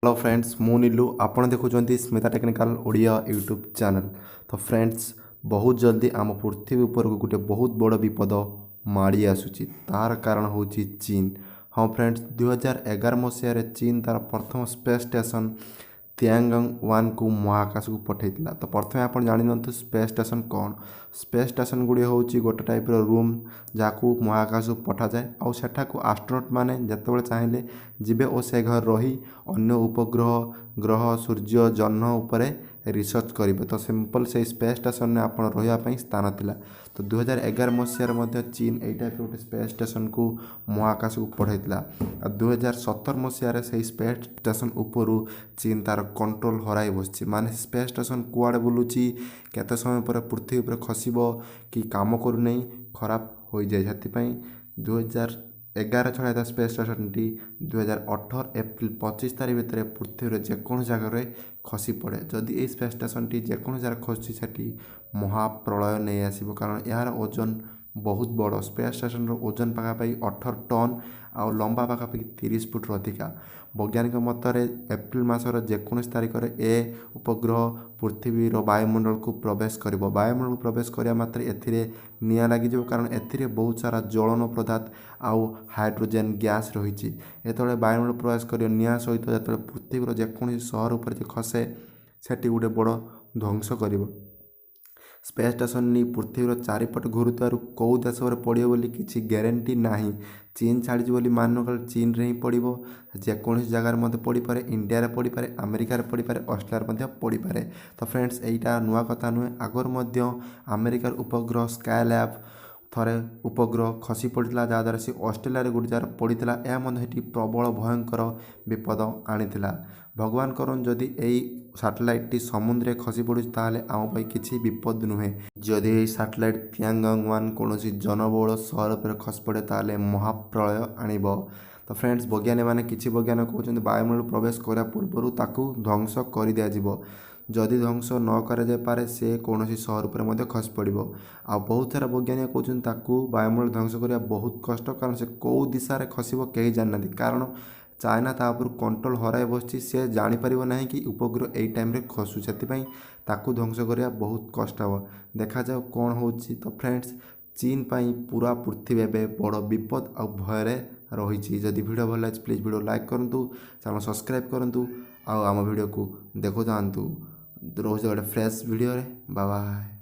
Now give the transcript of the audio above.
Hello friends मु नीलू आपण देखुं Smita technical Odia YouTube channel. तो फ्रेंड्स बहुत जल्दी आम पृथ्वी उपर को गोटे बहुत बड़ विपद माड़ी आसूची तार कारण हूँ चीन। हाँ फ्रेंड्स 2011 मसीह चीन तार प्रथम स्पेस स्टेशन तियांगंग 1 को महाकाश को पठाइला। तो प्रथम आप जानते स्पेस स्टेशन कौन। स्पेस स्टेशन गुड़ी हूँ गोटे टाइप रूम जहाँ महाकाश को पठा जाए और सेठाकू आस्ट्रोनॉट माने जितेबाला चाहिए जीवे और से घर रही अन्य उपग्रह ग्रह सूर्य जह्न उपरे रिसर्च करेंगे। तो सिंपल से स्पेस स्टेशन में आप रही स्थान थिला। तो 2011 मसीह चीन यही टाइप गोटे स्पेस स्टेशन को महाकाश को पठाइला। 2017 मसीह से स्पेस स्टेशन उपरू चीन तार कंट्रोल हराई बस माने स्पेस स्टेशन कुआड़े बुलूची केते समय पर पृथ्वी पर खसब कि काम करूना खराब हो जाए। से 2011 छड़ा स्पेस स्टेशन टी 2018 एप्रिल 25 तारीख भितर पृथ्वी जेको जगह खसी पड़े। जदि ये स्पेस स्टेशन टी जेको जगह खसी से महाप्रलय नहीं आसो कारण यार ओजन बहुत बड़। स्पेस स्टेशन ओजन पखापाखि 18 टन आ लंबा पखापाखि 30 फुट अधिका। वैज्ञानिक मतरे एप्रिल मासर जेको तारीख में ए उपग्रह पृथ्वीर वायुमंडल को प्रवेश कर वायुमंडल को प्रवेश करने मात्र निआ लग कारण ए बहुत सारा ज्वलन पदार्थ आउ हाइड्रोजेन गैस रही। जो वायुमंडल प्रवेश कर निआ सहित जो पृथ्वीर जेको सहर उपर खसे से गोटे बड़ ध्वंस कर। स्पेस स्टेशन नहीं पृथ्वीर चारिपट घूरुवर कौ देश पड़ो बोली किसी ग्यारंटी ना। चीन छाड़ी बोली मान कल चीन रे ही पड़ो जेको जगार पड़ पारे इंडिया पड़ पारे अमेरिकार पड़ पारे ऑस्ट्रेलिया पड़ पारे। तो फ्रेंड्स यहीटा नुआ कथा नुहे आगर अमेरिकार उपग्रह स्काई लैब थरे उपग्रह खसी पड़ा जहाँद्वारा सी ऑस्ट्रेलिया गोटे जगह पड़ा यह प्रबल भयंकर विपद आनी। भगवान करन जदि यही सैटेलाइट टी समुद्र खसी पड़ू ताले आम किसी विपद नुहे। जदि यही सैटेलाइट तियांगंग 1 कौन जनबहुल सहर पर खस पड़े ताले महाप्रलय आणिब। तो फ्रेंड्स वैज्ञानिक मैंने किसी वैज्ञानिक कहते वायुमंडल प्रवेश करा पूर्व ताकू ध्वंस कर दिज्व। जदि ध्वंस न करे से कौन सहर पर खस पड़ो। आ बहुत सारा वैज्ञानिक कहते वायुमंडल ध्वंस करने बहुत कष्ट कारण से कौ दिशा खसब कहीं जानना कारण चाइना तापर कंट्रोल हराई बस सी जापर ना कि उपग्रह यही टाइम खसु से ध्वंस करने बहुत कष्ट हे। देखा जाओ कौन हो। तो फ्रेंड्स चीन पाई पूरा पृथ्वी एवं बड़ विपद आ भय रही। जदि वीडियो भल लगे प्लीज वीडियो लाइक करूँ चैनल सब्सक्राइब करूँ आम वीडियो को देखो जातु रोज गोटे फ्रेश वीडियो बाय बाय।